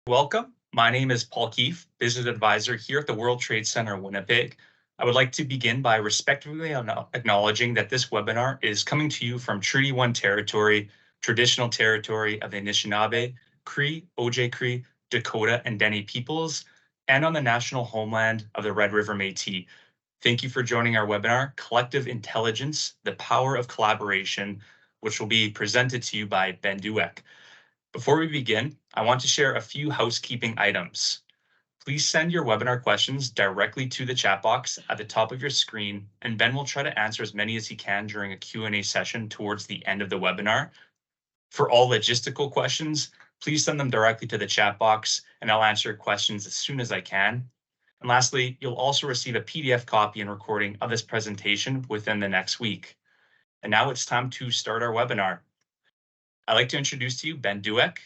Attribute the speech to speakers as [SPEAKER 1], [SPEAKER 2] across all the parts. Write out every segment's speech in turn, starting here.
[SPEAKER 1] Welcome. My name is Paul Keefe, Business Advisor here at the World Trade Center, Winnipeg. I would like to begin by respectfully acknowledging that this webinar is coming to you from Treaty 1 territory, traditional territory of the Anishinaabe, Cree, Ojibwe, Dakota, and Dene peoples, and on the national homeland of the Red River Métis. Thank you for joining our webinar, Collective Intelligence, the Power of Collaboration, which will be presented to you by Ben Dueck. Before we begin, I want to share a few housekeeping items. Please send your webinar questions directly to the chat box at the top of your screen, and Ben will try to answer as many as he can during a Q&A session towards the end of the webinar. For all logistical questions, please send them directly to the chat box, and I'll answer your questions as soon as I can. And lastly, you'll also receive a PDF copy and recording of this presentation within the next week. And now it's time to start our webinar. I'd like to introduce to you Ben Dueck.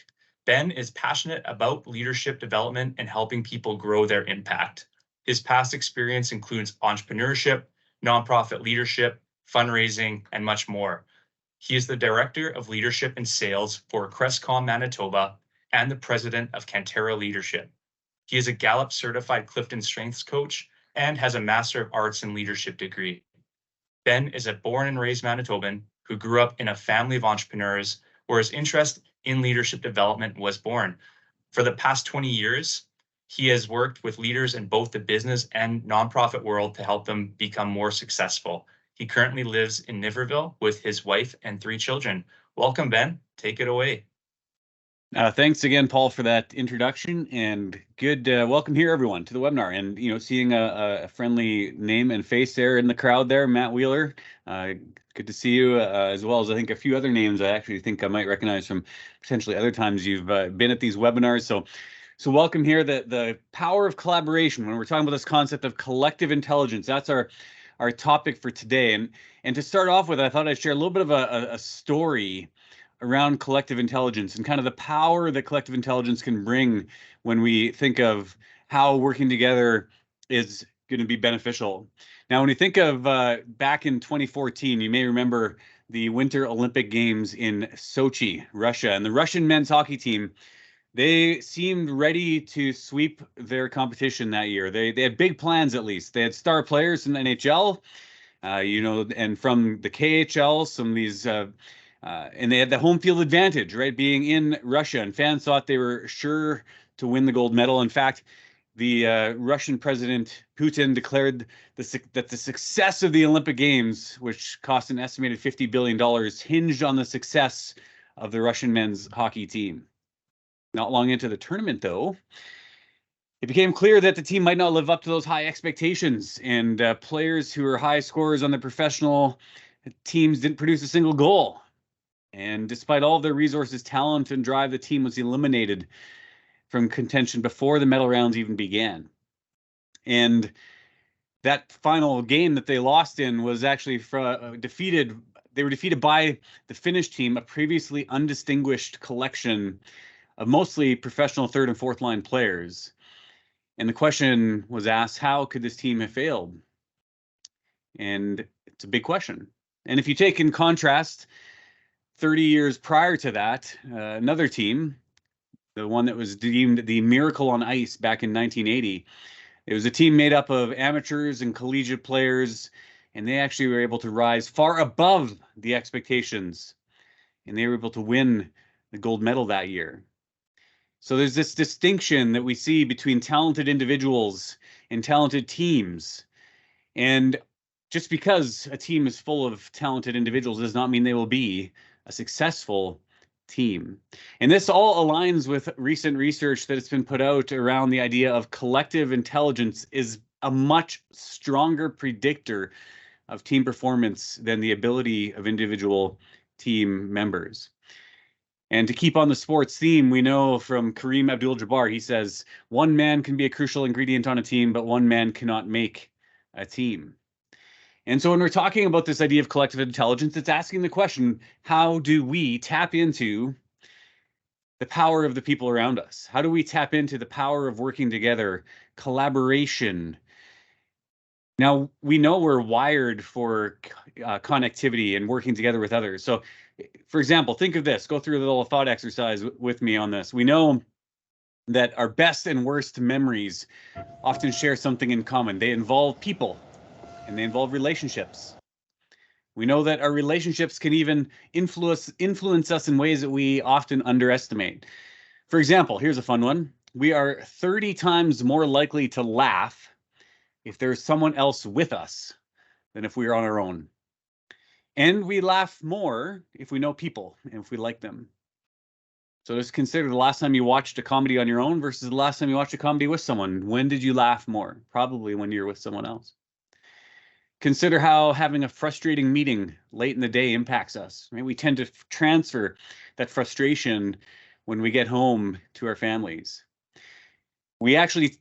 [SPEAKER 1] Ben is passionate about leadership development and helping people grow their impact. His past experience includes entrepreneurship, nonprofit leadership, fundraising, and much more. He is the Director of Leadership and Sales for Crestcom Manitoba and the President of Cantera Leadership. He is a Gallup certified Clifton Strengths coach and has a Master of Arts in Leadership degree. Ben is a born and raised Manitoban who grew up in a family of entrepreneurs where his interest in leadership development was born. For the past 20 years, he has worked with leaders in both the business and nonprofit world to help them become more successful. He currently lives in Niverville with his wife and 3 children. Welcome, Ben. Take it away.
[SPEAKER 2] Thanks again, Paul, for that introduction, and good welcome here, everyone, to the webinar. And seeing a friendly name and face there in the crowd there, Matt Wheeler. Good to see you, as well as I think a few other names I actually think I might recognize from potentially other times you've been at these webinars. So welcome here. The power of collaboration. When we're talking about this concept of collective intelligence, that's our topic for today. And to start off with, I thought I'd share a little bit of a story around collective intelligence and kind of the power that collective intelligence can bring when we think of how working together is going to be beneficial. Now, when you think of back in 2014, you may remember the Winter Olympic Games in Sochi, Russia, and the Russian men's hockey team, they seemed ready to sweep their competition that year. They had big plans, at least. They had star players in the NHL, and from the KHL, some of these and they had the home field advantage, right? Being in Russia, and fans thought they were sure to win the gold medal. In fact, the Russian President Putin declared that the success of the Olympic Games, which cost an estimated $50 billion, hinged on the success of the Russian men's hockey team. Not long into the tournament, though, it became clear that the team might not live up to those high expectations, and players who were high scorers on the professional teams didn't produce a single goal. And despite all of their resources, talent, and drive, the team was eliminated from contention before the medal rounds even began. And that final game that they lost in was actually defeated. They were defeated by the Finnish team, a previously undistinguished collection of mostly professional third and fourth line players. And the question was asked, how could this team have failed? And it's a big question. And if you take in contrast, 30 years prior to that, another team, the one that was deemed the Miracle on Ice back in 1980, it was a team made up of amateurs and collegiate players, and they actually were able to rise far above the expectations, and they were able to win the gold medal that year. So there's this distinction that we see between talented individuals and talented teams. And just because a team is full of talented individuals does not mean they will be a successful team. And this all aligns with recent research that has been put out around the idea of collective intelligence is a much stronger predictor of team performance than the ability of individual team members. And to keep on the sports theme, we know from Kareem Abdul-Jabbar, he says, one man can be a crucial ingredient on a team, but one man cannot make a team. And so when we're talking about this idea of collective intelligence, it's asking the question, how do we tap into the power of the people around us? How do we tap into the power of working together, collaboration? Now, we know we're wired for connectivity and working together with others. So, for example, think of this. Go through a little thought exercise with me on this. We know that our best and worst memories often share something in common. They involve people and they involve relationships. We know that our relationships can even influence us in ways that we often underestimate. For example, here's a fun one. We are 30 times more likely to laugh if there's someone else with us than if we are on our own. And we laugh more if we know people and if we like them. So just consider the last time you watched a comedy on your own versus the last time you watched a comedy with someone. When did you laugh more? Probably when you're with someone else. Consider how having a frustrating meeting late in the day impacts us. Right? We tend to transfer that frustration when we get home to our families. We actually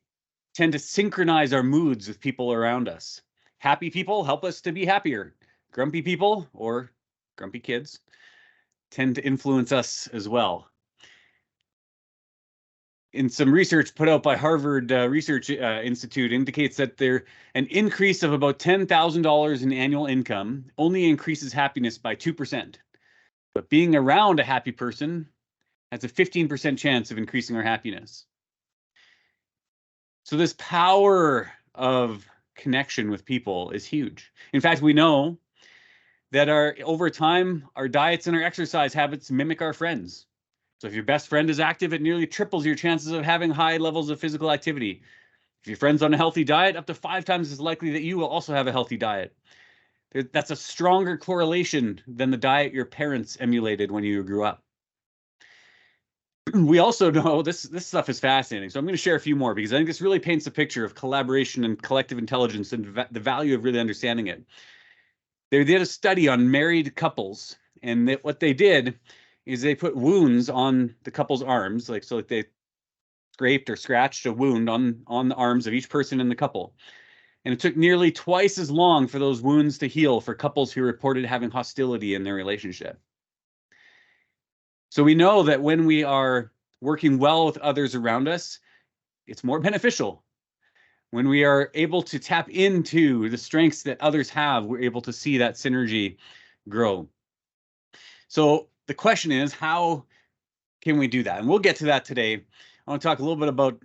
[SPEAKER 2] tend to synchronize our moods with people around us. Happy people help us to be happier. Grumpy people, or grumpy kids, tend to influence us as well. In some research put out by Harvard Research Institute indicates that an increase of about $10,000 in annual income only increases happiness by 2%. But being around a happy person has a 15% chance of increasing our happiness. So this power of connection with people is huge. In fact, we know that over time, our diets and our exercise habits mimic our friends. So if your best friend is active, it nearly triples your chances of having high levels of physical activity. If your friend's on a healthy diet, up to 5 times as likely that you will also have a healthy diet. That's a stronger correlation than the diet your parents emulated when you grew up. We also know this stuff is fascinating. So I'm going to share a few more because I think this really paints a picture of collaboration and collective intelligence and the value of really understanding it. They did a study on married couples, and what they did is they put wounds on the couple's arms, like they scraped or scratched a wound on the arms of each person in the couple. And it took nearly twice as long for those wounds to heal for couples who reported having hostility in their relationship. So we know that when we are working well with others around us, it's more beneficial. When we are able to tap into the strengths that others have, we're able to see that synergy grow. So the question is, how can we do that? And we'll get to that today. I want to talk a little bit about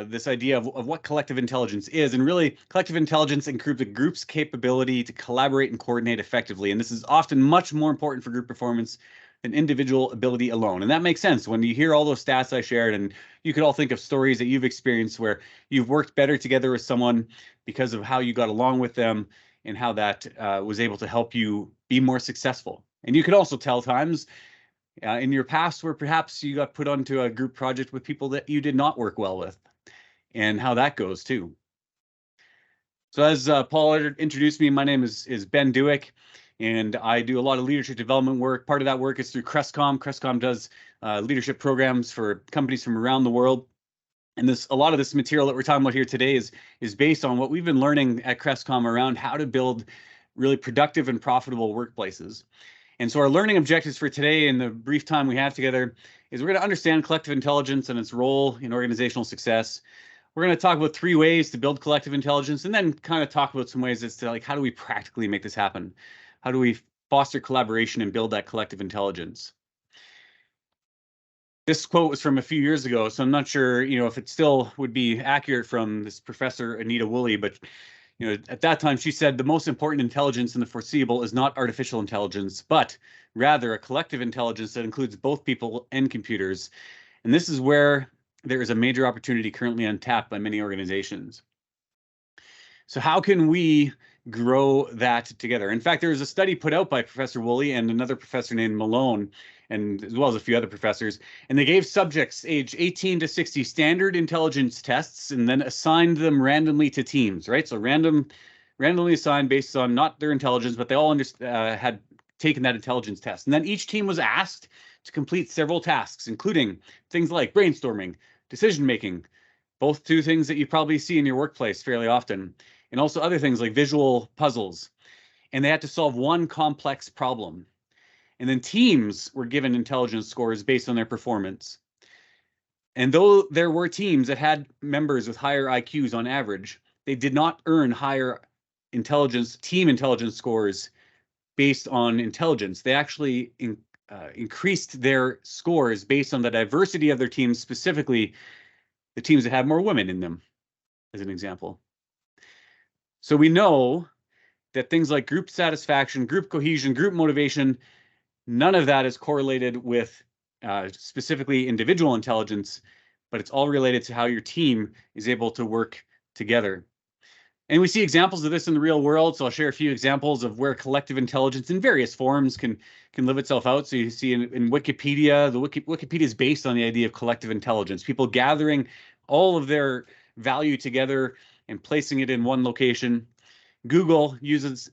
[SPEAKER 2] this idea of what collective intelligence is. And really, collective intelligence includes a group's capability to collaborate and coordinate effectively. And this is often much more important for group performance than individual ability alone. And that makes sense when you hear all those stats I shared, and you could all think of stories that you've experienced where you've worked better together with someone because of how you got along with them and how that was able to help you be more successful. And you could also tell times in your past where perhaps you got put onto a group project with people that you did not work well with, and how that goes too. So as Paul introduced me, my name is Ben Dueck, and I do a lot of leadership development work. Part of that work is through Crestcom. Crestcom does leadership programs for companies from around the world. And a lot of this material that we're talking about here today is based on what we've been learning at Crestcom around how to build really productive and profitable workplaces. And so our learning objectives for today in the brief time we have together is we're going to understand collective intelligence and its role in organizational success. We're going to talk about 3 ways to build collective intelligence, and then kind of talk about some ways as to how do we practically make this happen? How do we foster collaboration and build that collective intelligence? This quote was from a few years ago, so I'm not sure, if it still would be accurate from this professor, Anita Woolley, but at that time she said the most important intelligence in the foreseeable is not artificial intelligence, but rather a collective intelligence that includes both people and computers. And this is where there is a major opportunity currently untapped by many organizations. So how can we grow that together? In fact, there was a study put out by Professor Woolley and another professor named Malone, and as well as a few other professors, and they gave subjects aged 18 to 60 standard intelligence tests and then assigned them randomly to teams, right? So randomly assigned based on not their intelligence, but they all had taken that intelligence test. And then each team was asked to complete several tasks, including things like brainstorming, decision-making, both 2 things that you probably see in your workplace fairly often, and also other things like visual puzzles. And they had to solve one complex problem. And then teams were given intelligence scores based on their performance. And though there were teams that had members with higher IQs on average, they did not earn higher team intelligence scores based on intelligence. They actually increased their scores based on the diversity of their teams, specifically the teams that have more women in them, as an example. So we know that things like group satisfaction, group cohesion, group motivation, none of that is correlated with specifically individual intelligence, but it's all related to how your team is able to work together. And we see examples of this in the real world. So I'll share a few examples of where collective intelligence in various forms can live itself out. So you see in Wikipedia, Wikipedia is based on the idea of collective intelligence, people gathering all of their value together and placing it in one location. Google uses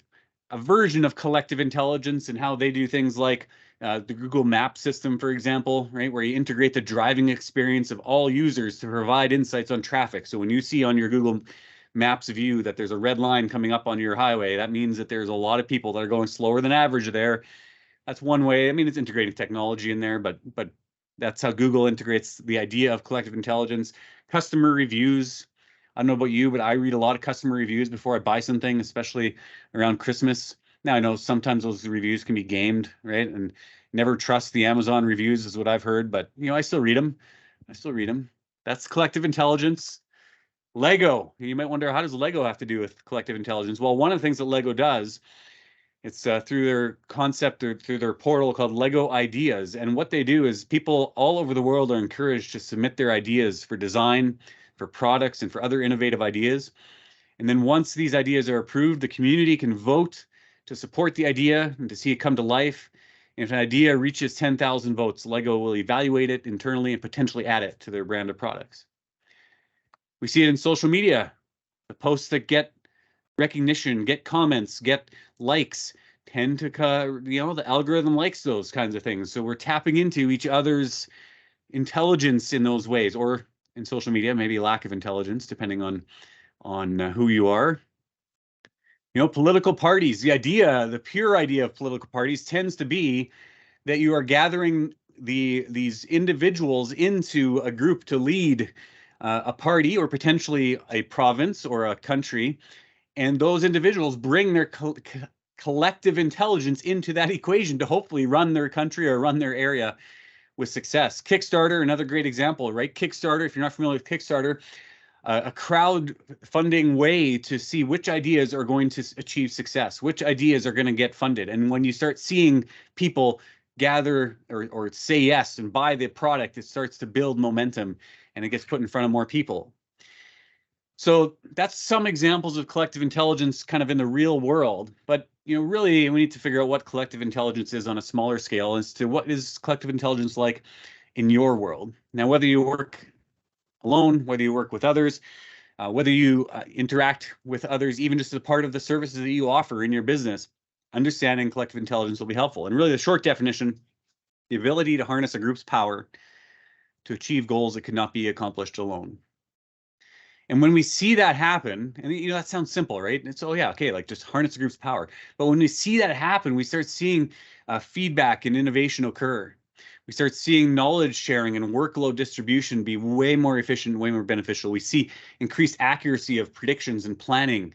[SPEAKER 2] a version of collective intelligence and how they do things like the Google Map system, for example, right, where you integrate the driving experience of all users to provide insights on traffic. So when you see on your Google Maps view that there's a red line coming up on your highway, that means that there's a lot of people that are going slower than average there. That's one way. I mean, it's integrating technology in there, but that's how Google integrates the idea of collective intelligence. Customer reviews. I don't know about you, but I read a lot of customer reviews before I buy something, especially around Christmas. Now, I know sometimes those reviews can be gamed, right? And never trust the Amazon reviews is what I've heard, but I still read them. That's collective intelligence. Lego. You might wonder, how does Lego have to do with collective intelligence? Well, one of the things that Lego does, it's through their concept or through their portal called Lego Ideas. And what they do is people all over the world are encouraged to submit their ideas for design, for products, and for other innovative ideas. And then once these ideas are approved, the community can vote to support the idea and to see it come to life. And if an idea reaches 10,000 votes, Lego will evaluate it internally and potentially add it to their brand of products. We see it in social media. The posts that get recognition, get comments, get likes, tend to, the algorithm likes those kinds of things. So we're tapping into each other's intelligence in those ways, or in social media, maybe lack of intelligence, depending on who you are. Political parties, the pure idea of political parties tends to be that you are gathering these individuals into a group to lead a party or potentially a province or a country, and those individuals bring their collective intelligence into that equation to hopefully run their country or run their area with success. Kickstarter, another great example, right? Kickstarter, if you're not familiar with Kickstarter, a crowdfunding way to see which ideas are going to achieve success, which ideas are going to get funded. And when you start seeing people gather or say yes and buy the product, it starts to build momentum and it gets put in front of more people. So that's some examples of collective intelligence kind of in the real world. But really, we need to figure out what collective intelligence is on a smaller scale as to what is collective intelligence like in your world. Now, whether you work alone, whether you work with others, whether you interact with others, even just as a part of the services that you offer in your business, understanding collective intelligence will be helpful. And really, the short definition, the ability to harness a group's power to achieve goals that could not be accomplished alone. And when we see that happen, and that sounds simple, right? It's, oh yeah, okay, like just harness the group's power. But when we see that happen, we start seeing feedback and innovation occur. We start seeing knowledge sharing and workload distribution be way more efficient, way more beneficial. We see increased accuracy of predictions and planning.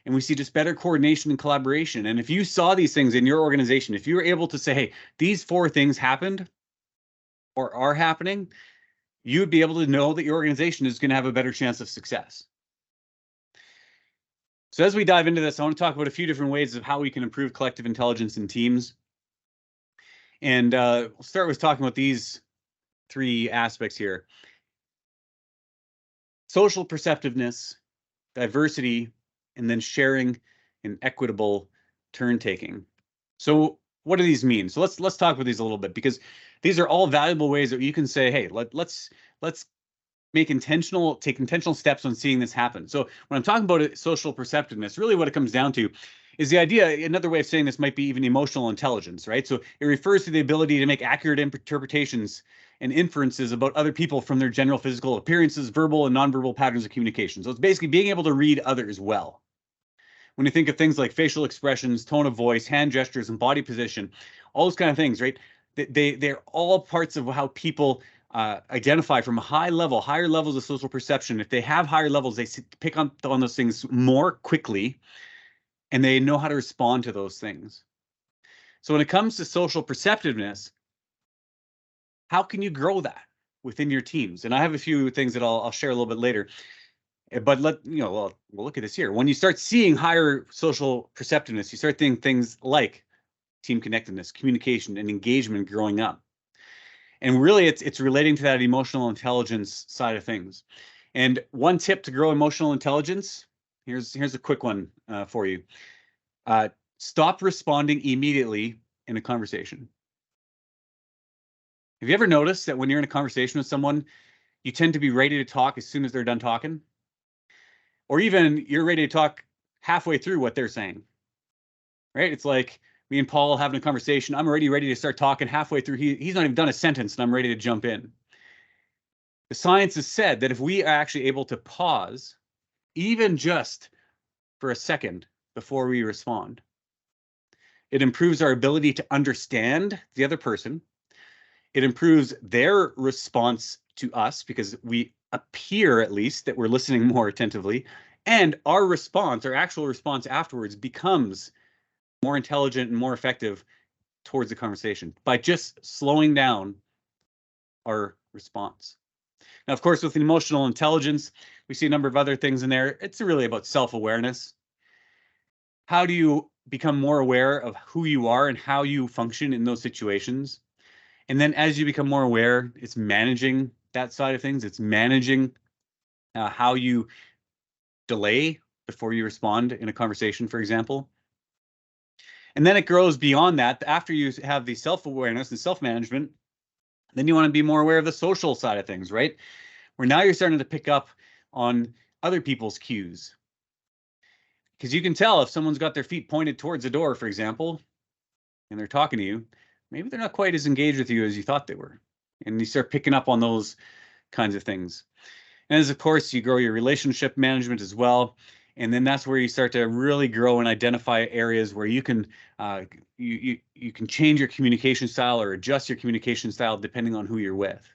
[SPEAKER 2] And we see just better coordination and collaboration. And if you saw these things in your organization, if you were able to say, hey, these 4 things happened or are happening, you'd be able to know that your organization is going to have a better chance of success. So as we dive into this, I want to talk about a few different ways of how we can improve collective intelligence in teams. And we'll start with talking about these 3 aspects here. Social perceptiveness, diversity, and then sharing and equitable turn taking. So what do these mean? So let's talk about these a little bit, because these are all valuable ways that you can say, hey, let's take intentional steps on seeing this happen. So when I'm talking about it, social perceptiveness, really what it comes down to is the idea, another way of saying this might be even emotional intelligence, right? So it refers to the ability to make accurate interpretations and inferences about other people from their general physical appearances, verbal and nonverbal patterns of communication. So it's basically being able to read others well. When you think of things like facial expressions, tone of voice, hand gestures, and body position, all those kind of things, right? They're all parts of how people identify from higher levels of social perception. If they have higher levels, they pick on those things more quickly, and they know how to respond to those things. So when it comes to social perceptiveness, how can you grow that? within your teams. And I have a few things that I'll share a little bit later. But we'll look at this here. When you start seeing higher social perceptiveness, you start thinking things like team connectedness, communication, and engagement growing up. And really, it's relating to that emotional intelligence side of things. And one tip to grow emotional intelligence, here's a quick one for you. Stop responding immediately in a conversation. Have you ever noticed that when you're in a conversation with someone, you tend to be ready to talk as soon as they're done talking? Or even you're ready to talk halfway through what they're saying, right? It's like me and Paul having a conversation. I'm already ready to start talking halfway through. He's not even done a sentence and I'm ready to jump in. The science has said that if we are actually able to pause, even just for a second before we respond, it improves our ability to understand the other person. It improves their response to us because we appear, at least, that we're listening more attentively. And our response, our actual response afterwards, becomes more intelligent and more effective towards the conversation by just slowing down our response. Now, of course, with emotional intelligence, we see a number of other things in there. It's really about self-awareness. How do you become more aware of who you are and how you function in those situations? And then as you become more aware, it's managing that side of things. It's managing how you delay before you respond in a conversation, for example. And then it grows beyond that. After you have the self-awareness and self-management, then you want to be more aware of the social side of things, right? Where now you're starting to pick up on other people's cues. Because you can tell if someone's got their feet pointed towards the door, for example, and they're talking to you, maybe they're not quite as engaged with you as you thought they were. And you start picking up on those kinds of things. And as of course, you grow your relationship management as well. And then that's where you start to really grow and identify areas where you can you can change your communication style or adjust your communication style depending on who you're with.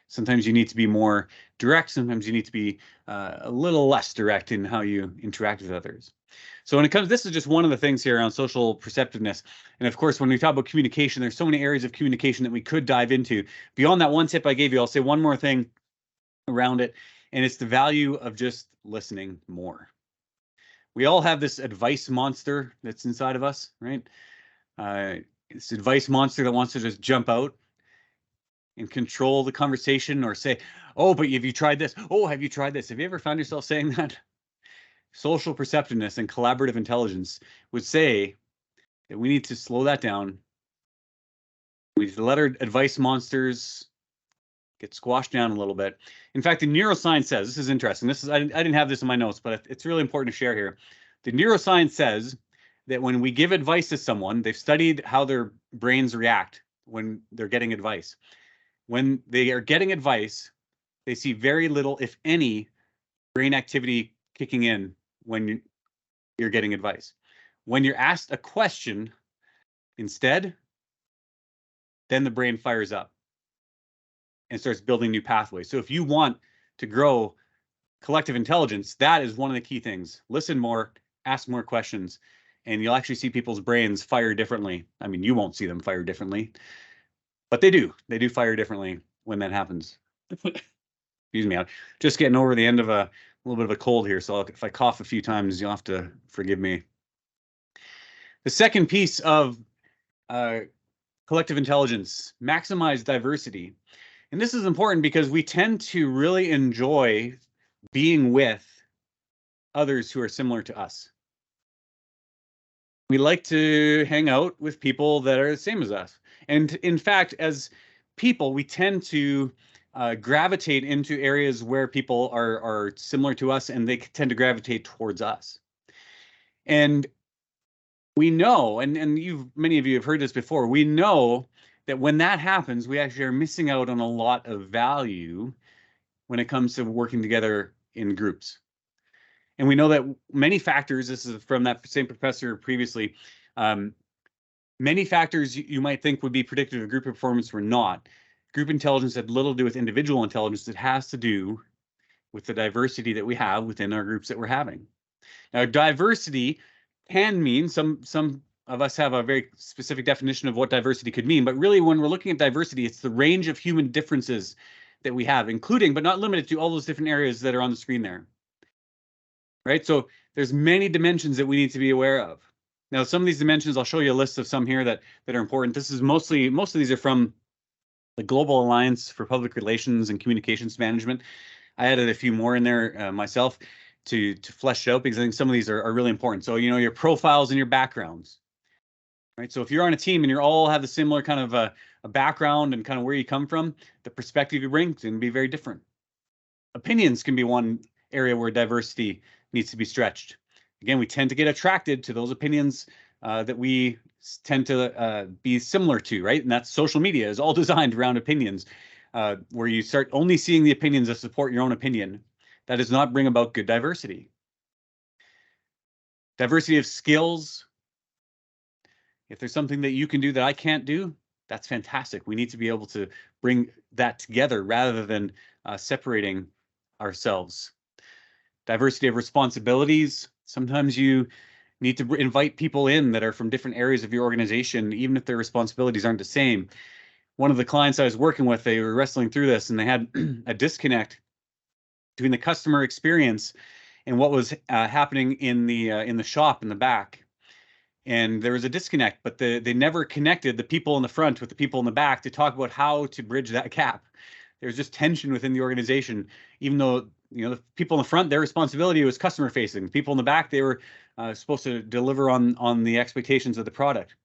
[SPEAKER 2] Sometimes you need to be more direct. Sometimes you need to be a little less direct in how you interact with others. So when it comes, this is just one of the things here around social perceptiveness. And of course, when we talk about communication, there's so many areas of communication that we could dive into. Beyond that one tip I gave you, I'll say one more thing around it, and it's the value of just listening more. We all have this advice monster that's inside of us, right? This advice monster that wants to just jump out and control the conversation or say, oh, but have you tried this? Oh, have you tried this? Have you ever found yourself saying that? Social perceptiveness and collaborative intelligence would say that we need to slow that down. We need to let our advice monsters get squashed down a little bit. In fact, the neuroscience says, this is interesting. I didn't have this in my notes, but it's really important to share here. The neuroscience says that when we give advice to someone, they've studied how their brains react when they're getting advice. When they are getting advice, they see very little, if any, brain activity kicking in when you're getting advice. When you're asked a question instead, then the brain fires up and starts building new pathways. So if you want to grow collective intelligence, that is one of the key things. Listen more, ask more questions, and you'll actually see people's brains fire differently. I mean, you won't see them fire differently, but they do. They do fire differently when that happens. Excuse me, I'm just getting over the end of a little bit of a cold here, so if I cough a few times, you'll have to forgive me. The second piece of collective intelligence, maximize diversity. And this is important because we tend to really enjoy being with others who are similar to us. We like to hang out with people that are the same as us. And in fact, as people, we tend to gravitate into areas where people are similar to us and they tend to gravitate towards us. And we know, and many of you have heard this before, we know that when that happens, we actually are missing out on a lot of value when it comes to working together in groups. And we know that many factors, this is from that same professor previously, many factors you might think would be predictive of group performance were not. Group intelligence had little to do with individual intelligence. It has to do with the diversity that we have within our groups that we're having. Now, diversity can mean some of us have a very specific definition of what diversity could mean, but really when we're looking at diversity, it's the range of human differences that we have, including but not limited to all those different areas that are on the screen there. Right? So there's many dimensions that we need to be aware of. Now, some of these dimensions, I'll show you a list of some here that are important. This is most of these are from the Global Alliance for Public Relations and Communications Management. I added a few more in there myself to flesh it out because I think some of these are really important. So, your profiles and your backgrounds, right? So if you're on a team and you all have the similar kind of a background and kind of where you come from, the perspective you bring can be very different. Opinions can be one area where diversity needs to be stretched. Again, we tend to get attracted to those opinions that we tend to be similar to, right? And that's social media is all designed around opinions, where you start only seeing the opinions that support your own opinion. That does not bring about good diversity. Diversity of skills. If there's something that you can do that I can't do, that's fantastic. We need to be able to bring that together rather than separating ourselves. Diversity of responsibilities. Sometimes you need to invite people in that are from different areas of your organization, even if their responsibilities aren't the same. One of the clients I was working with, they were wrestling through this and they had a disconnect between the customer experience and what was happening in the shop in the back. And there was a disconnect, but they never connected the people in the front with the people in the back to talk about how to bridge that gap. There was just tension within the organization, even though the people in the front, their responsibility was customer facing. People in the back, they were supposed to deliver on the expectations of the product,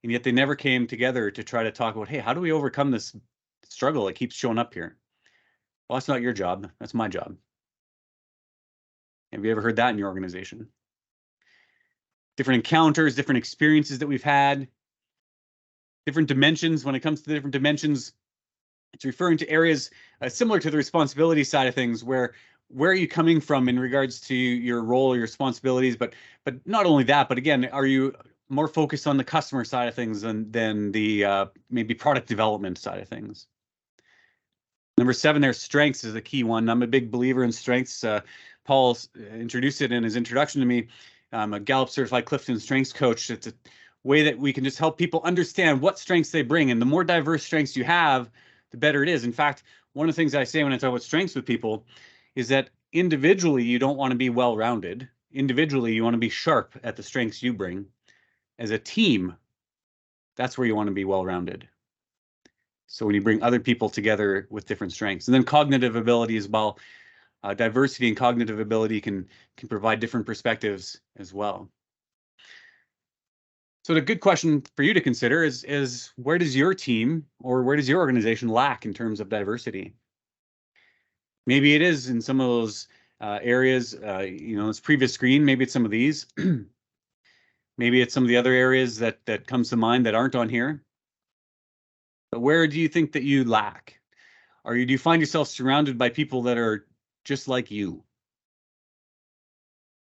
[SPEAKER 2] and yet they never came together to try to talk about, hey, how do we overcome this struggle that keeps showing up here? Well, that's not your job. That's my job. Have you ever heard that in your organization? Different encounters, different experiences that we've had, different dimensions. When it comes to the different dimensions, it's referring to areas similar to the responsibility side of things, where are you coming from in regards to your role or your responsibilities, but not only that, but again, are you more focused on the customer side of things than the maybe product development side of things? Number 7 there, strengths is a key one. I'm a big believer in strengths. Paul introduced it in his introduction to me. I'm a Gallup certified Clifton strengths coach. It's a way that we can just help people understand what strengths they bring. And the more diverse strengths you have, the better it is. In fact, one of the things I say when I talk about strengths with people is that individually, you don't want to be well-rounded. Individually, you want to be sharp at the strengths you bring. As a team, that's where you want to be well-rounded. So when you bring other people together with different strengths, and then cognitive ability as well. Diversity and cognitive ability can provide different perspectives as well. So the good question for you to consider is where does your team or where does your organization lack in terms of diversity? Maybe it is in some of those areas, this previous screen, maybe it's some of these. Maybe it's some of the other areas that comes to mind that aren't on here. But where do you think that you lack? Do you find yourself surrounded by people that are just like you?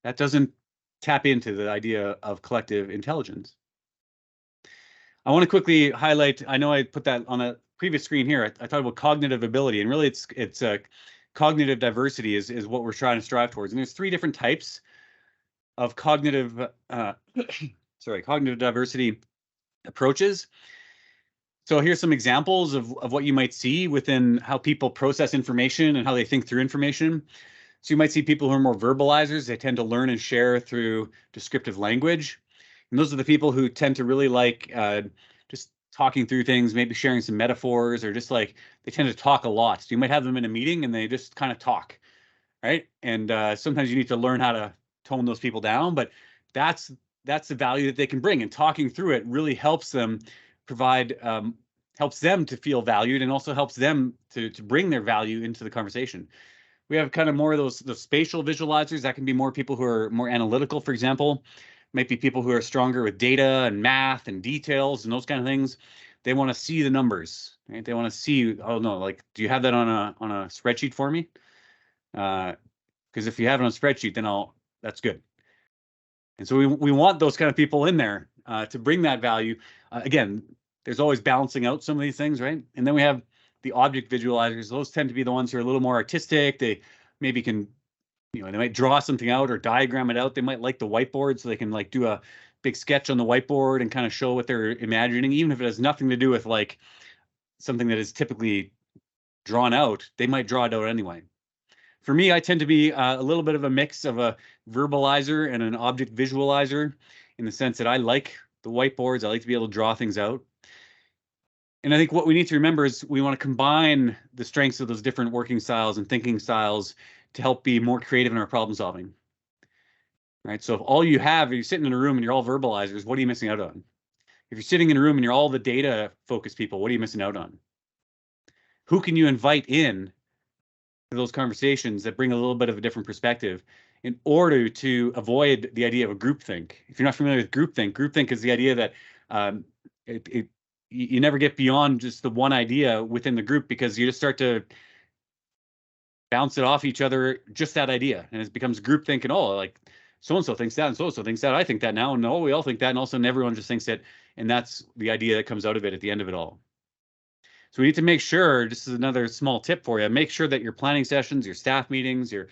[SPEAKER 2] That doesn't tap into the idea of collective intelligence. I want to quickly highlight, I know I put that on a previous screen here. I talked about cognitive ability, and really it's cognitive diversity is what we're trying to strive towards. And there's 3 different types of cognitive cognitive diversity approaches. So here's some examples of what you might see within how people process information and how they think through information. So you might see people who are more verbalizers. They tend to learn and share through descriptive language. And those are the people who tend to really like just talking through things, maybe sharing some metaphors, or just like they tend to talk a lot. So you might have them in a meeting and they just kind of talk, right? And sometimes you need to learn how to tone those people down, but that's the value that they can bring. And talking through it really helps them provide, helps them to feel valued, and also helps them to bring their value into the conversation. We have kind of more of those spatial visualizers. That can be more people who are more analytical, for example. Might be people who are stronger with data and math and details and those kind of things. They want to see the numbers, right? They want to see, oh no, like, do you have that on a spreadsheet for me? Because if you have it on a spreadsheet, then that's good. And so we want those kind of people in there to bring that value. Again, there's always balancing out some of these things, right? And then we have the object visualizers. Those tend to be the ones who are a little more artistic. They maybe can, they might draw something out or diagram it out. They might like the whiteboard, so they can like do a big sketch on the whiteboard and kind of show what they're imagining, even if it has nothing to do with like something that is typically drawn out, they might draw it out anyway. For me, I tend to be a little bit of a mix of a verbalizer and an object visualizer, in the sense that I like the whiteboards. I like to be able to draw things out. And I think what we need to remember is we want to combine the strengths of those different working styles and thinking styles to help be more creative in our problem solving. Right? So if all you have, if you're sitting in a room and you're all verbalizers, what are you missing out on? If you're sitting in a room and you're all the data focused people, what are you missing out on? Who can you invite in to those conversations that bring a little bit of a different perspective in order to avoid the idea of a groupthink? If you're not familiar with groupthink is the idea that you never get beyond just the one idea within the group, because you just start to bounce it off each other, just that idea, and it becomes groupthink. And oh, like so-and-so thinks that, and so-and-so thinks that, I think that now, and oh, we all think that, and all of a sudden everyone just thinks it, and that's the idea that comes out of it at the end of it all. So we need to make sure, this is another small tip for you, make sure that your planning sessions, your staff meetings, your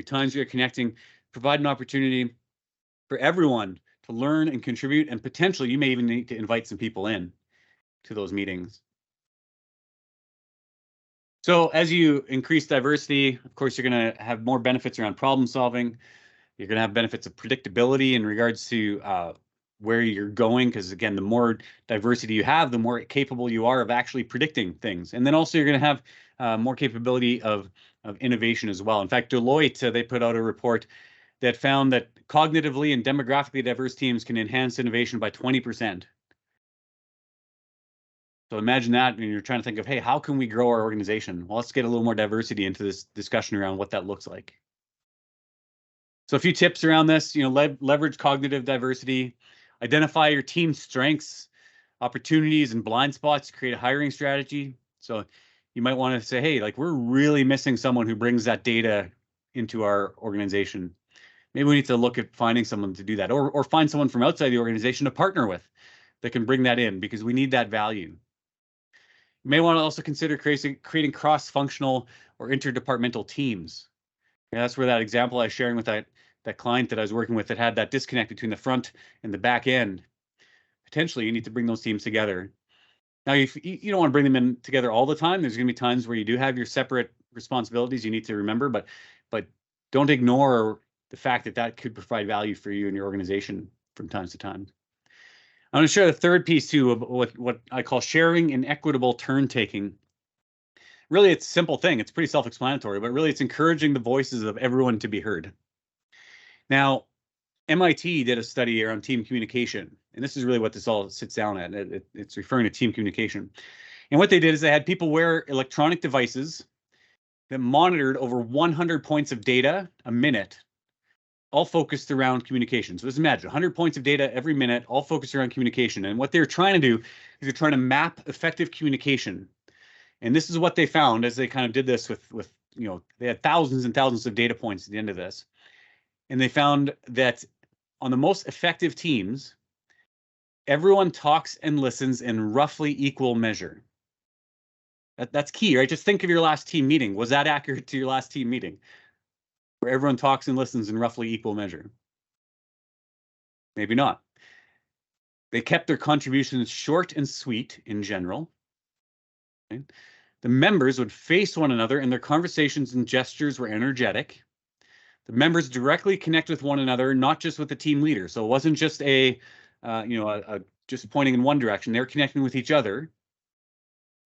[SPEAKER 2] times you're connecting, provide an opportunity for everyone to learn and contribute, and potentially you may even need to invite some people in to those meetings. So as you increase diversity, of course, you're going to have more benefits around problem solving. You're going to have benefits of predictability in regards to where you're going, because again, the more diversity you have, the more capable you are of actually predicting things. And then also you're going to have more capability of innovation as well. In fact, Deloitte, they put out a report that found that cognitively and demographically diverse teams can enhance innovation by 20%. So imagine that when you're trying to think of, hey, how can we grow our organization? Well, let's get a little more diversity into this discussion around what that looks like. So a few tips around this, leverage cognitive diversity, identify your team's strengths, opportunities, and blind spots to create a hiring strategy. So you might want to say, hey, like we're really missing someone who brings that data into our organization. Maybe we need to look at finding someone to do that, or find someone from outside the organization to partner with that can bring that in, because we need that value. You may want to also consider creating cross-functional or interdepartmental teams. That's where that example I was sharing with that client that I was working with that had that disconnect between the front and the back end. Potentially, you need to bring those teams together. Now, if you don't want to bring them in together all the time, there's going to be times where you do have your separate responsibilities you need to remember, but don't ignore the fact that that could provide value for you and your organization from time to time. I'm going to share the third piece too of what I call sharing and equitable turn taking. Really, it's a simple thing. It's pretty self-explanatory, but really it's encouraging the voices of everyone to be heard. Now, MIT did a study around team communication, and this is really what this all sits down at. It's referring to team communication. And what they did is they had people wear electronic devices that monitored over 100 points of data a minute, all focused around communication. So just imagine 100 points of data every minute, all focused around communication. And what they're trying to do is they're trying to map effective communication. And this is what they found as they kind of did this with they had thousands and thousands of data points at the end of this. And they found that on the most effective teams, everyone talks and listens in roughly equal measure. That's key, right? Just think of your last team meeting. Was that accurate to your last team meeting, where everyone talks and listens in roughly equal measure? Maybe not. They kept their contributions short and sweet in general. Okay? The members would face one another, and their conversations and gestures were energetic. The members directly connect with one another, not just with the team leader. So it wasn't just just pointing in one direction. They're connecting with each other.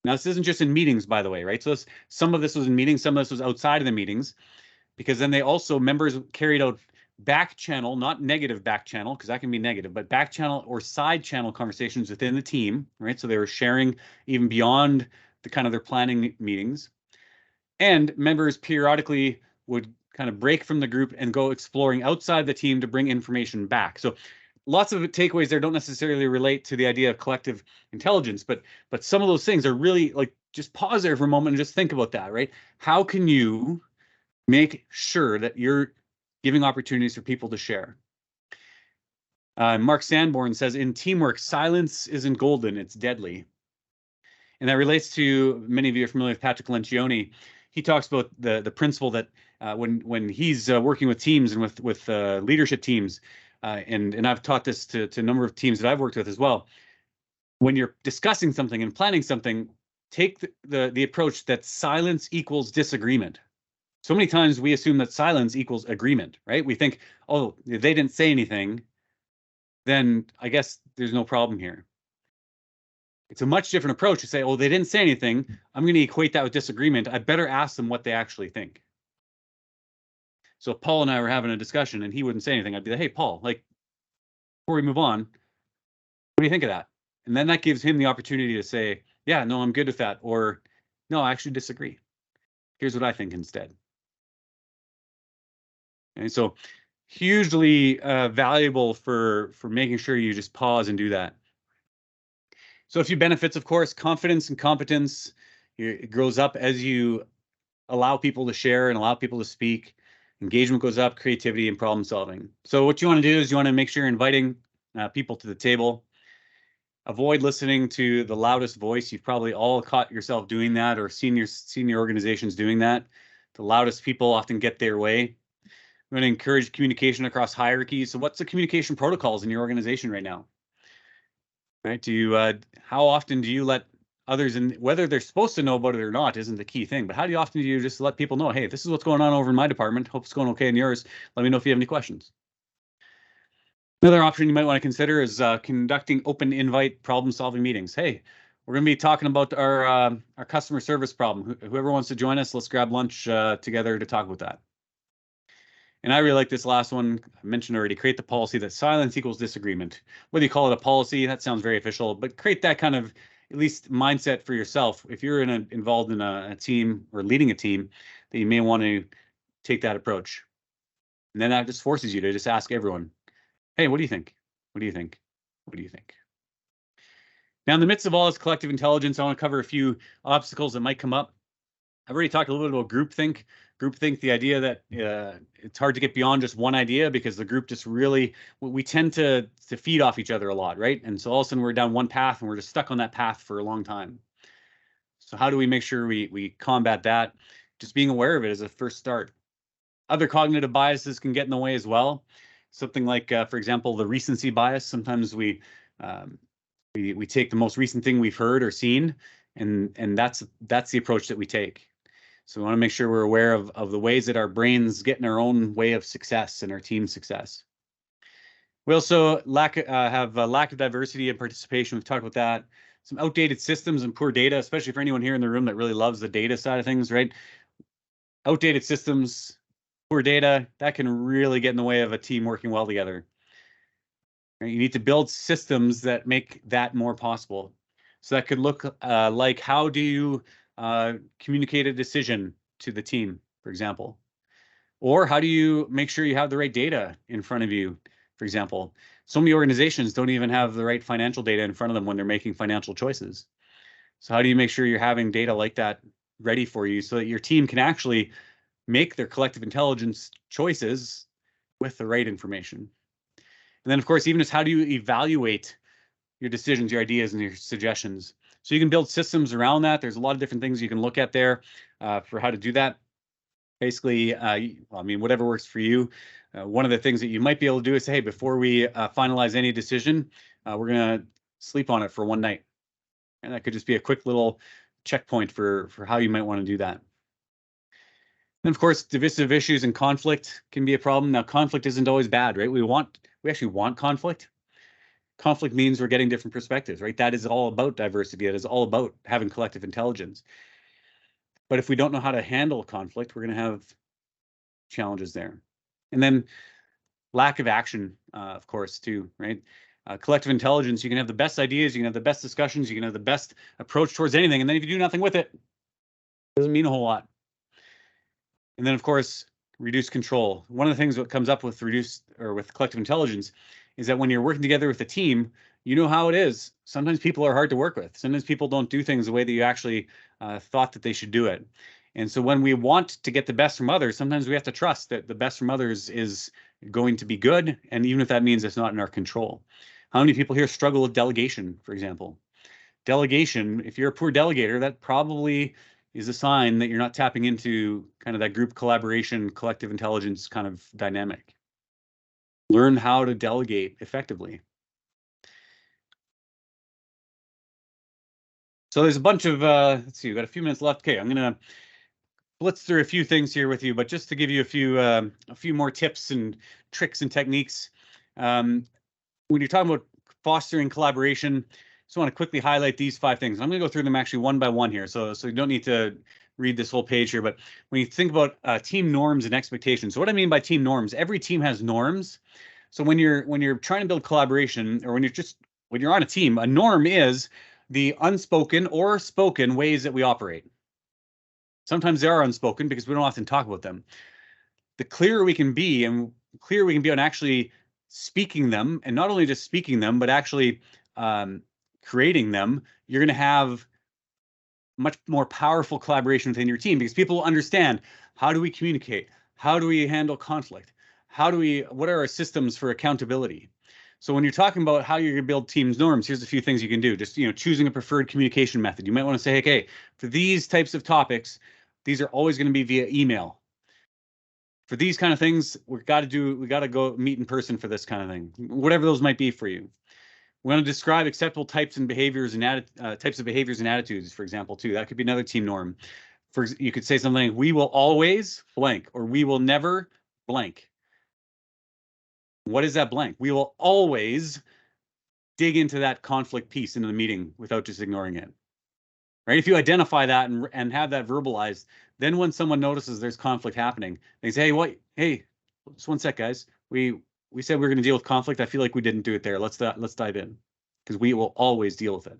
[SPEAKER 2] Now, this isn't just in meetings, by the way, right? So some of this was in meetings, some of this was outside of the meetings, because then members carried out back channel, not negative back channel, because that can be negative, but back channel or side channel conversations within the team, right? So they were sharing even beyond the kind of their planning meetings. And members periodically would kind of break from the group and go exploring outside the team to bring information back. So lots of takeaways there don't necessarily relate to the idea of collective intelligence, but some of those things are really like, just pause there for a moment and just think about that, right? How can you make sure that you're giving opportunities for people to share? Mark Sanborn says, in teamwork, silence isn't golden, it's deadly. And that relates to, many of you are familiar with Patrick Lencioni. He talks about the principle that when he's working with teams and with leadership teams, and I've taught this to a number of teams that I've worked with as well. When you're discussing something and planning something, take the approach that silence equals disagreement. So many times we assume that silence equals agreement, right? We think, oh, if they didn't say anything, then I guess there's no problem here. It's a much different approach to say, oh, they didn't say anything. I'm going to equate that with disagreement. I better ask them what they actually think. So if Paul and I were having a discussion and he wouldn't say anything, I'd be like, hey, Paul, like, before we move on, what do you think of that? And then that gives him the opportunity to say, yeah, no, I'm good with that. Or, no, I actually disagree. Here's what I think instead. And so hugely valuable for making sure you just pause and do that. So a few benefits, of course, confidence and competence. It grows up as you allow people to share and allow people to speak. Engagement goes up, creativity and problem solving. So what you want to do is you want to make sure you're inviting people to the table. Avoid listening to the loudest voice. You've probably all caught yourself doing that or seen your organizations doing that. The loudest people often get their way. We're going to encourage communication across hierarchies. So what's the communication protocols in your organization right now? Right? How often do you let others in, whether they're supposed to know about it or not isn't the key thing, but how often do you just let people know, hey, this is what's going on over in my department. Hope it's going okay in yours. Let me know if you have any questions. Another option you might want to consider is conducting open invite problem solving meetings. Hey, we're going to be talking about our customer service problem. Whoever wants to join us, let's grab lunch together to talk about that. And I really like this last one. I mentioned already, create the policy that silence equals disagreement. Whether you call it a policy, that sounds very official, but create that kind of at least mindset for yourself. If you're involved in a team or leading a team, that you may want to take that approach. And then that just forces you to just ask everyone, hey, what do you think? What do you think? What do you think? Now, in the midst of all this collective intelligence, I want to cover a few obstacles that might come up. I've already talked a little bit about groupthink. Groupthink, the idea that it's hard to get beyond just one idea because the group just really, we tend to feed off each other a lot, right? And so all of a sudden we're down one path and we're just stuck on that path for a long time. So how do we make sure we combat that? Just being aware of it is a first start. Other cognitive biases can get in the way as well. Something like, for example, the recency bias. Sometimes we take the most recent thing we've heard or seen, and that's the approach that we take. So we want to make sure we're aware of the ways that our brains get in our own way of success and our team success. We also have a lack of diversity and participation. We've talked about that. Some outdated systems and poor data, especially for anyone here in the room that really loves the data side of things, right? Outdated systems, poor data, that can really get in the way of a team working well together. You need to build systems that make that more possible. So that could look like, how do you communicate a decision to the team, for example? Or how do you make sure you have the right data in front of you, for example? So many organizations don't even have the right financial data in front of them when they're making financial choices. So how do you make sure you're having data like that ready for you so that your team can actually make their collective intelligence choices with the right information? And then, of course, even just how do you evaluate your decisions, your ideas, and your suggestions? So you can build systems around that. There's a lot of different things you can look at there for how to do that. Basically, I mean, whatever works for you. One of the things that you might be able to do is say, hey, before we finalize any decision, we're going to sleep on it for one night. And that could just be a quick little checkpoint for how you might want to do that. And of course, divisive issues and conflict can be a problem. Now, conflict isn't always bad, right? We actually want conflict. Conflict means we're getting different perspectives, right? That is all about diversity. That is all about having collective intelligence. But if we don't know how to handle conflict, we're going to have challenges there. And then lack of action, of course, too, right? Collective intelligence, you can have the best ideas, you can have the best discussions, you can have the best approach towards anything. And then if you do nothing with it, it doesn't mean a whole lot. And then, of course, reduce control. One of the things that comes up with with collective intelligence is that when you're working together with a team, you know how it is. Sometimes people are hard to work with. Sometimes people don't do things the way that you actually thought that they should do it. And so when we want to get the best from others, sometimes we have to trust that the best from others is going to be good. And even if that means it's not in our control. How many people here struggle with delegation, for example? Delegation, if you're a poor delegator, that probably is a sign that you're not tapping into kind of that group collaboration, collective intelligence kind of dynamic. Learn how to delegate effectively. So there's a bunch of, let's see, we've got a few minutes left. Okay, I'm going to blitz through a few things here with you, but just to give you a few more tips and tricks and techniques. When you're talking about fostering collaboration, just want to quickly highlight these 5 things. I'm going to go through them actually one by one here, so you don't need to read this whole page here. But when you think about team norms and expectations, so what I mean by team norms, every team has norms. So when you're trying to build collaboration, or when you're on a team, a norm is the unspoken or spoken ways that we operate. Sometimes they are unspoken because we don't often talk about them. The clearer we can be, and clearer we can be on actually speaking them, and not only just speaking them, but actually creating them, you're going to have much more powerful collaboration within your team, because people understand, how do we communicate? How do we handle conflict? What are our systems for accountability? So when you're talking about how you're going to build teams norms, here's a few things you can do. Just, choosing a preferred communication method. You might want to say, okay, for these types of topics, these are always going to be via email. For these kind of things, we got to go meet in person for this kind of thing, whatever those might be for you. We want to describe acceptable types and behaviors and types of behaviors and attitudes, for example, too. That could be another team norm. You could say something like, we will always blank, or we will never blank. What is that blank? We will always dig into that conflict piece into the meeting without just ignoring it. Right? If you identify that and have that verbalized, then when someone notices there's conflict happening, they say, hey, hey, just one sec, guys. We said we were going to deal with conflict. I feel like we didn't do it there. Let's dive in, because we will always deal with it.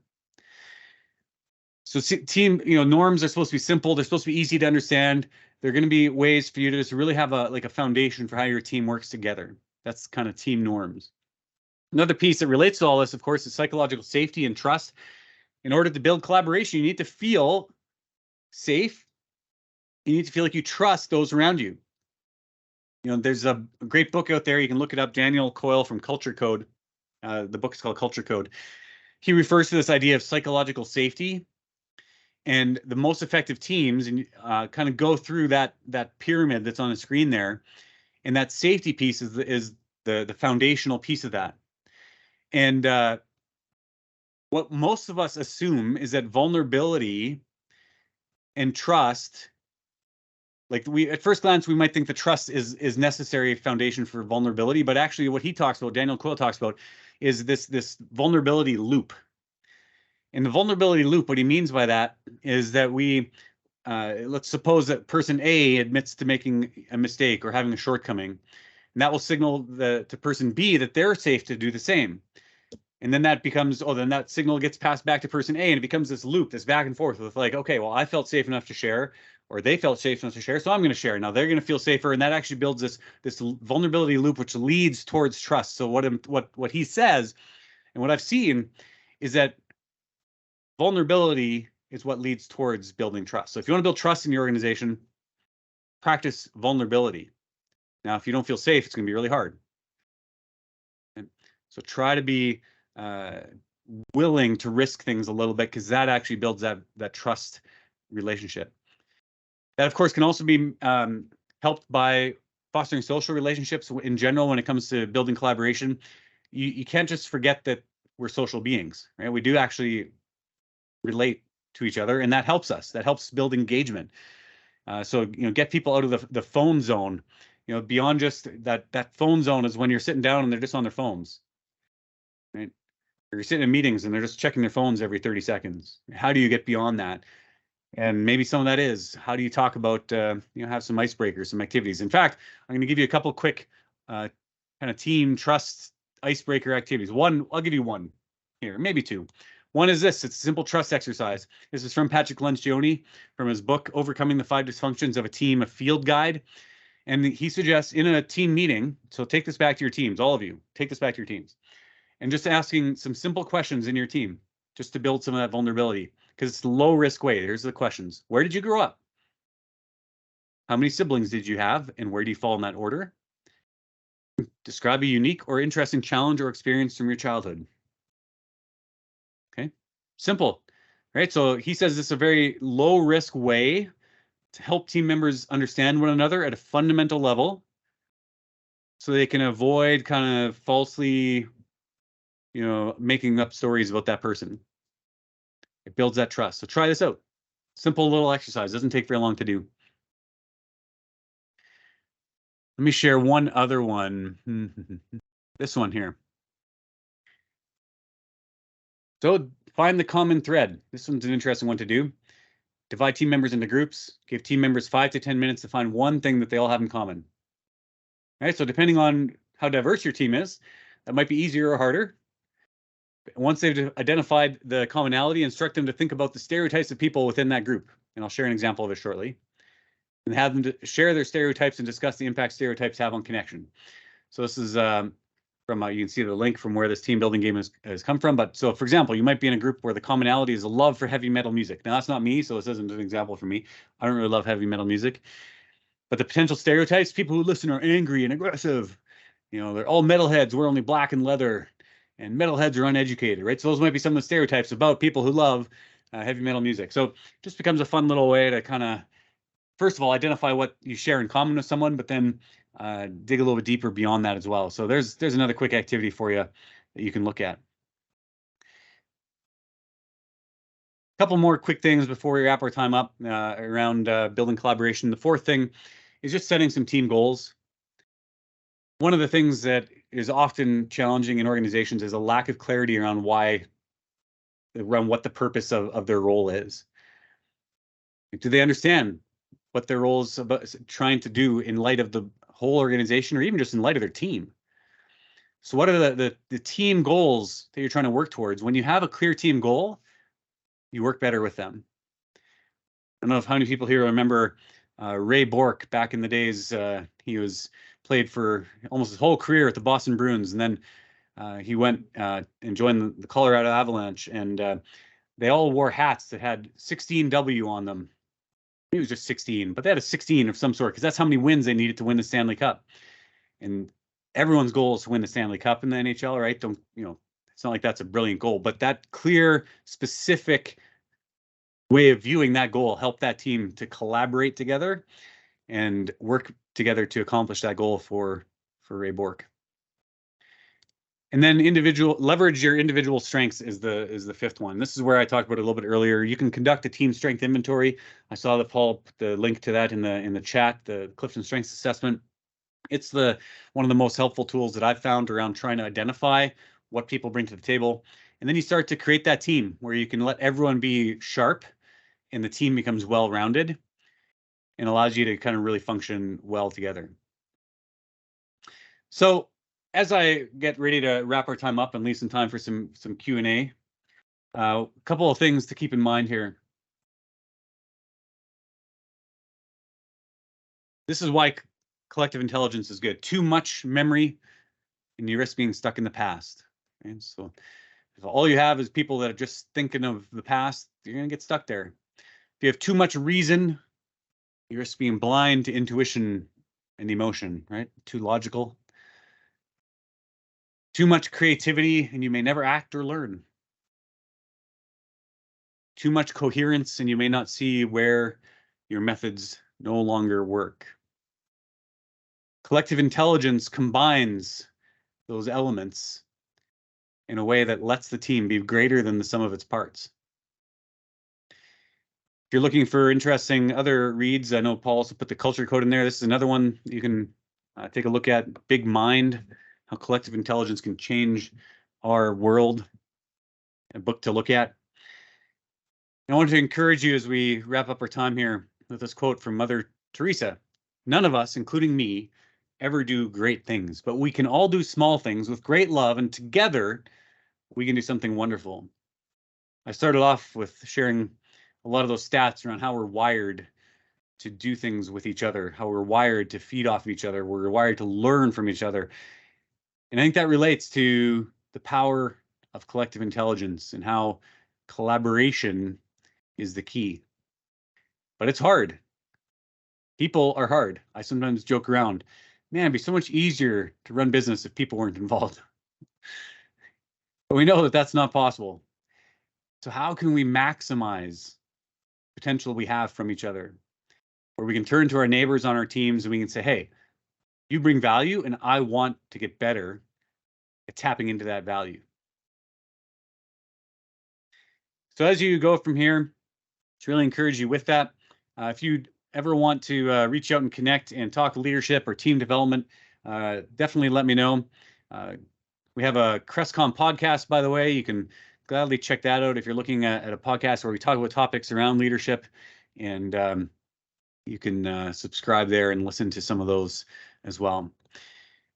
[SPEAKER 2] So team, norms are supposed to be simple. They're supposed to be easy to understand. They're going to be ways for you to just really have a foundation for how your team works together. That's kind of team norms. Another piece that relates to all this, of course, is psychological safety and trust. In order to build collaboration, you need to feel safe. You need to feel like you trust those around you. There's a great book out there. You can look it up. Daniel Coyle from Culture Code. The book is called Culture Code. He refers to this idea of psychological safety, and the most effective teams, and kind of go through that pyramid that's on the screen there. And that safety piece is the foundational piece of that. And what most of us assume is that vulnerability and trust, like at first glance, we might think the trust is necessary foundation for vulnerability, but actually what he talks about, Daniel Coyle talks about, is this vulnerability loop. And the vulnerability loop, what he means by that is that let's suppose that person A admits to making a mistake or having a shortcoming, and that will signal to person B that they're safe to do the same. And then that becomes, then that signal gets passed back to person A, and it becomes this loop, this back and forth with like, okay, well, I felt safe enough to share, or they felt safe enough to share, so I'm going to share. Now they're going to feel safer, and that actually builds this vulnerability loop, which leads towards trust. So what he says, and what I've seen, is that vulnerability is what leads towards building trust. So if you want to build trust in your organization, practice vulnerability. Now, if you don't feel safe, it's going to be really hard. And so try to be willing to risk things a little bit, because that actually builds that trust relationship. That, of course, can also be helped by fostering social relationships in general. When it comes to building collaboration, you can't just forget that we're social beings, right? We do actually relate to each other, and that helps us. That helps build engagement. So get people out of the phone zone. Beyond just that phone zone is when you're sitting down and they're just on their phones, right? Or you're sitting in meetings and they're just checking their phones every 30 seconds. How do you get beyond that? And maybe some of that is, how do you talk about, have some icebreakers, some activities. In fact, I'm going to give you a couple quick kind of team trust icebreaker activities. I'll give you one here, maybe two. One is this. It's a simple trust exercise. This is from Patrick Lencioni from his book, Overcoming the 5 Dysfunctions of a Team, a Field Guide. And he suggests in a team meeting, so take this back to your teams, all of you, take this back to your teams, and just asking some simple questions in your team, just to build some of that vulnerability, because it's a low risk way. Here's the questions. Where did you grow up? How many siblings did you have, and where do you fall in that order? Describe a unique or interesting challenge or experience from your childhood. Okay, simple, right? So he says this is a very low risk way to help team members understand one another at a fundamental level, so they can avoid kind of falsely, making up stories about that person. It builds that trust. So try this out. Simple little exercise. Doesn't take very long to do. Let me share one other one. This one here. So find the common thread. This one's an interesting one to do. Divide team members into groups. Give team members 5 to 10 minutes to find one thing that they all have in common. All right, so depending on how diverse your team is, that might be easier or harder. Once they've identified the commonality, instruct them to think about the stereotypes of people within that group. And I'll share an example of it shortly. And have them to share their stereotypes and discuss the impact stereotypes have on connection. So this is from, you can see the link from where this team building game has come from. But so, for example, you might be in a group where the commonality is a love for heavy metal music. Now, that's not me, so this isn't an example for me. I don't really love heavy metal music. But the potential stereotypes, people who listen are angry and aggressive. They're all metalheads, wear only black and leather, and metalheads are uneducated, right? So those might be some of the stereotypes about people who love heavy metal music. So it just becomes a fun little way to kind of, first of all, identify what you share in common with someone, but then dig a little bit deeper beyond that as well. So there's another quick activity for you that you can look at. A couple more quick things before we wrap our time up around building collaboration. The fourth thing is just setting some team goals. One of the things that is often challenging in organizations is a lack of clarity around what the purpose of their role is. Do they understand what their role is about trying to do in light of the whole organization, or even just in light of their team? So what are the team goals that you're trying to work towards? When you have a clear team goal, you work better with them. I don't know if how many people here remember Ray Bourque back in the days. He played for almost his whole career at the Boston Bruins, and then he went and joined the Colorado Avalanche, and they all wore hats that had 16W on them. He was just 16, but they had a 16 of some sort because that's how many wins they needed to win the Stanley Cup. And everyone's goal is to win the Stanley Cup in the NHL, right? It's not like that's a brilliant goal, but that clear, specific way of viewing that goal helped that team to collaborate together and work together to accomplish that goal for Ray Bourque. And then leverage your individual strengths is the fifth one. This is where I talked about it a little bit earlier. You can conduct a team strength inventory. I saw that Paul put the link to that in the chat, the Clifton Strengths Assessment. It's one of the most helpful tools that I've found around trying to identify what people bring to the table. And then you start to create that team where you can let everyone be sharp and the team becomes well-rounded and allows you to kind of really function well together. So as I get ready to wrap our time up and leave some time for some Q&A, a couple of things to keep in mind here. This is why collective intelligence is good. Too much memory and you risk being stuck in the past. And so if all you have is people that are just thinking of the past, you're going to get stuck there. If you have too much reason, you risk being blind to intuition and emotion, right? Too logical. Too much creativity, and you may never act or learn. Too much coherence, and you may not see where your methods no longer work. Collective intelligence combines those elements in a way that lets the team be greater than the sum of its parts. If you're looking for interesting other reads, I know Paul also put the culture code in there. This is another one you can take a look at. Big Mind, how collective intelligence can change our world. A book to look at. And I want to encourage you as we wrap up our time here with this quote from Mother Teresa. None of us, including me, ever do great things, but we can all do small things with great love, and together we can do something wonderful. I started off with sharing a lot of those stats around how we're wired to do things with each other, how we're wired to feed off of each other, we're wired to learn from each other. And I think that relates to the power of collective intelligence and how collaboration is the key. But it's hard. People are hard. I sometimes joke around, man, it'd be so much easier to run business if people weren't involved. But we know that that's not possible. So how can we maximize potential we have from each other? Where we can turn to our neighbors on our teams and we can say, hey, You bring value, and I want to get better at tapping into that value. So as you go from here, to really encourage you with that. If you ever want to reach out and connect and talk leadership or team development, definitely let me know. We have a CrestCom podcast, by the way. You can gladly check that out if you're looking at a podcast where we talk about topics around leadership, and you can subscribe there and listen to some of those as well.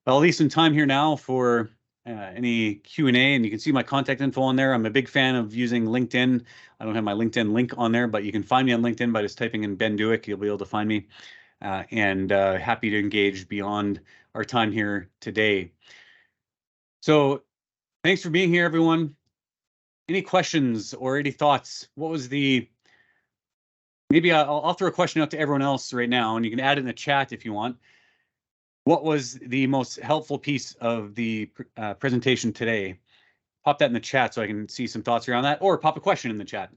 [SPEAKER 2] I'll leave some time here now for any Q&A, and you can see my contact info on there. I'm a big fan of using LinkedIn. I don't have my LinkedIn link on there, but you can find me on LinkedIn by just typing in Ben Dueck. You'll be able to find me, and happy to engage beyond our time here today. So thanks for being here, everyone. Any questions or any thoughts? What was maybe I'll throw a question out to everyone else right now, and you can add it in the chat if you want. What was the most helpful piece of the presentation today? Pop that in the chat so I can see some thoughts around that, or pop a question in the chat.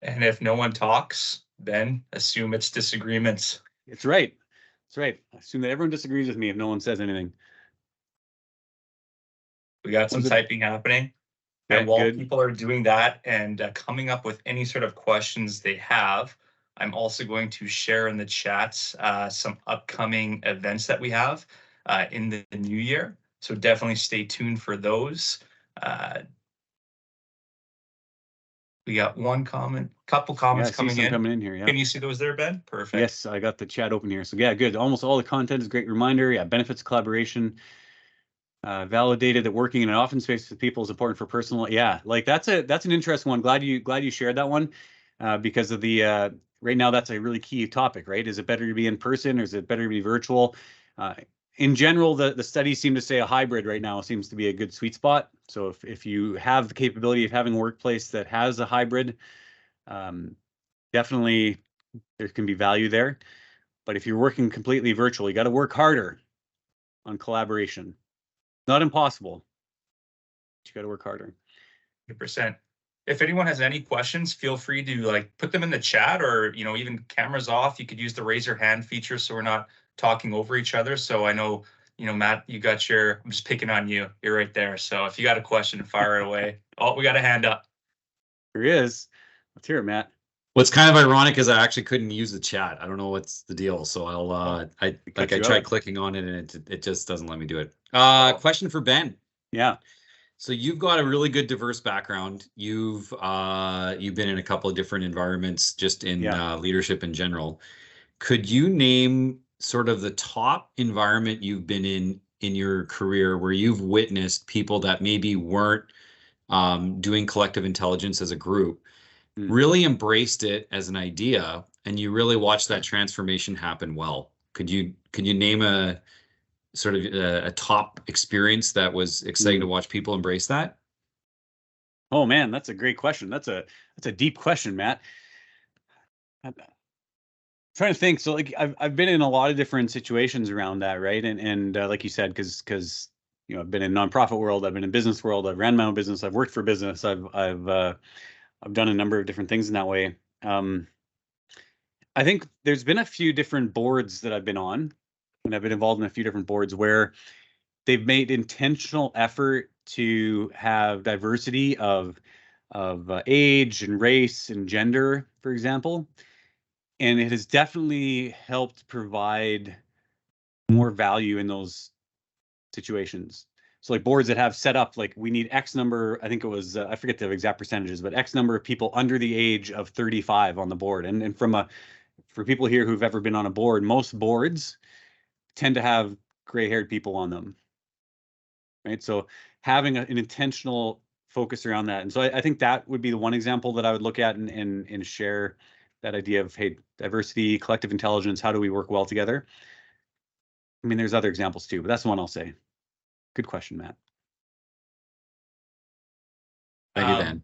[SPEAKER 1] And if no one talks, then assume it's disagreements.
[SPEAKER 2] It's right. That's right. I assume that everyone disagrees with me if no one says anything.
[SPEAKER 1] We got some typing happening.
[SPEAKER 2] Okay,
[SPEAKER 1] and while
[SPEAKER 2] good.
[SPEAKER 1] people are doing that and coming up with any sort of questions they have, I'm also going to share in the chats some upcoming events that we have in the new year. So definitely stay tuned for those. We got one comment, couple comments coming in.
[SPEAKER 2] Here. Yeah.
[SPEAKER 1] Can you see those there, Ben? Perfect.
[SPEAKER 2] Yes, I got the chat open here. So yeah, good. Almost all the content is a great reminder. Yeah, benefits of collaboration. Validated that working in an office space with people is important for personal. Yeah, like that's an interesting one. Glad you shared that one, because of the right now that's a really key topic, right? Is it better to be in person or is it better to be virtual? In general, the studies seem to say a hybrid right now seems to be a good sweet spot. So if you have the capability of having a workplace that has a hybrid, definitely there can be value there. But if you're working completely virtual, you got to work harder on collaboration. Not impossible. But you got to work harder.
[SPEAKER 1] 100%. If anyone has any questions, feel free to put them in the chat, or even cameras off. You could use the raise your hand feature so we're not talking over each other. So I know, Matt, I'm just picking on you. You're right there. So if you got a question, fire it away. Oh, we got a hand up.
[SPEAKER 2] There he is. Let's hear it, Matt.
[SPEAKER 3] What's kind of ironic is I actually couldn't use the chat. I don't know what's the deal. So I tried clicking on it and it just doesn't let me do it. Question for Ben.
[SPEAKER 2] Yeah.
[SPEAKER 3] So you've got a really good diverse background. You've been in a couple of different environments just in leadership in general. Could you name sort of the top environment you've been in your career where you've witnessed people that maybe weren't doing collective intelligence as a group, really embraced it as an idea, and you really watched that transformation happen well? Could you name a sort of a top experience that was exciting to watch people embrace that?
[SPEAKER 2] Oh man, that's a great question. That's a deep question, Matt. I'm trying to think. So I've been in a lot of different situations around that, right? And like you said, because I've been in nonprofit world, I've been in business world, I've ran my own business, I've worked for business, I've done a number of different things in that way. I think there's been a few different boards that I've been on, and I've been involved in a few different boards where they've made intentional effort to have diversity of age and race and gender, for example, and it has definitely helped provide more value in those situations. So like boards that have set up, like we need X number, I think it was, I forget the exact percentages, but X number of people under the age of 35 on the board. And for people here who've ever been on a board, most boards tend to have gray-haired people on them, right? So having an intentional focus around that. And so I think that would be the one example that I would look at and share that idea of, hey, diversity, collective intelligence, how do we work well together? I mean, there's other examples too, but that's the one I'll say. Good question, Matt.
[SPEAKER 3] Thank you, Ben.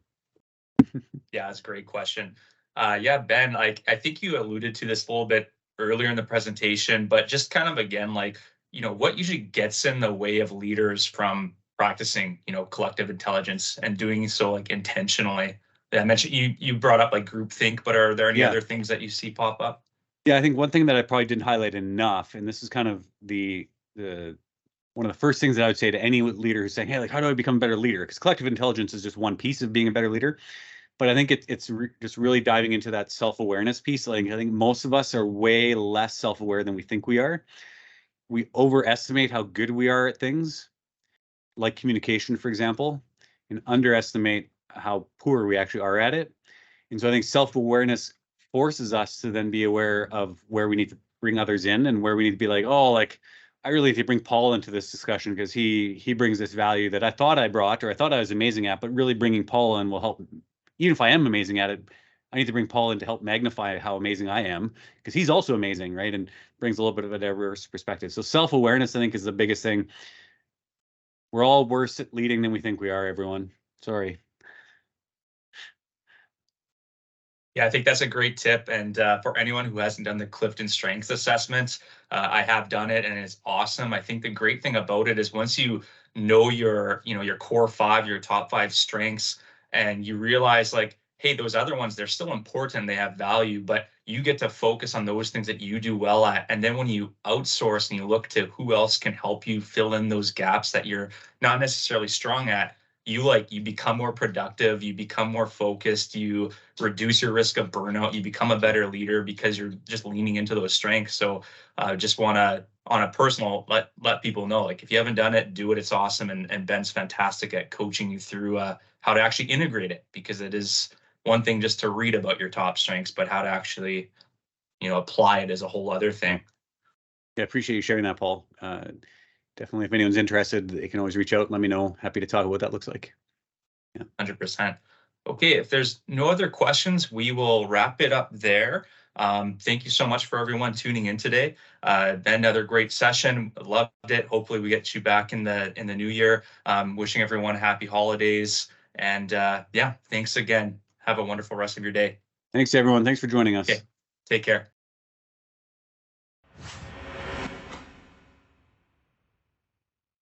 [SPEAKER 1] Yeah, that's a great question. Yeah, Ben, I think you alluded to this a little bit earlier in the presentation, but just kind of again, what usually gets in the way of leaders from practicing, collective intelligence and doing so intentionally? I mentioned you brought up groupthink, but are there any other things that you see pop up?
[SPEAKER 2] Yeah, I think one thing that I probably didn't highlight enough, and this is kind of the one of the first things that I would say to any leader who's saying, "Hey, like, how do I become a better leader?" Because collective intelligence is just one piece of being a better leader, but I think it's just really diving into that self-awareness piece. Like, I think most of us are way less self-aware than we think we are. We overestimate how good we are at things, like communication, for example, and underestimate how poor we actually are at it. And so I think self-awareness forces us to then be aware of where we need to bring others in and where we need to be like, oh, like, I really need to bring Paul into this discussion because he brings this value that I thought I brought or I thought I was amazing at, but really bringing Paul in will help. Even if I am amazing at it, I need to bring Paul in to help magnify how amazing I am because he's also amazing, right? And brings a little bit of a diverse perspective. So self-awareness, I think, is the biggest thing. We're all worse at leading than we think we are, everyone. Sorry.
[SPEAKER 1] Yeah, I think that's a great tip. And for anyone who hasn't done the Clifton Strengths Assessment, I have done it and it's awesome. I think the great thing about it is once you know your core five, your top five strengths, and you realize like, hey, those other ones, they're still important, they have value, but you get to focus on those things that you do well at. And then when you outsource and you look to who else can help you fill in those gaps that you're not necessarily strong at, you become more productive, you become more focused, you reduce your risk of burnout, you become a better leader because you're just leaning into those strengths. So just want to, on a personal, let people know, like, if you haven't done it, do it. It's awesome. And Ben's fantastic at coaching you through how to actually integrate it, because it is one thing just to read about your top strengths, but how to actually, apply it is a whole other thing.
[SPEAKER 2] Yeah, appreciate you sharing that, Paul. Definitely, if anyone's interested, they can always reach out and let me know. Happy to talk about what that looks like.
[SPEAKER 1] Yeah, 100%. Okay, if there's no other questions, we will wrap it up there. Thank you so much for everyone tuning in today. Ben, another great session. Loved it. Hopefully we get you back in the new year. Wishing everyone happy holidays. And yeah, thanks again. Have a wonderful rest of your day.
[SPEAKER 2] Thanks, everyone. Thanks for joining us.
[SPEAKER 1] Okay, take care.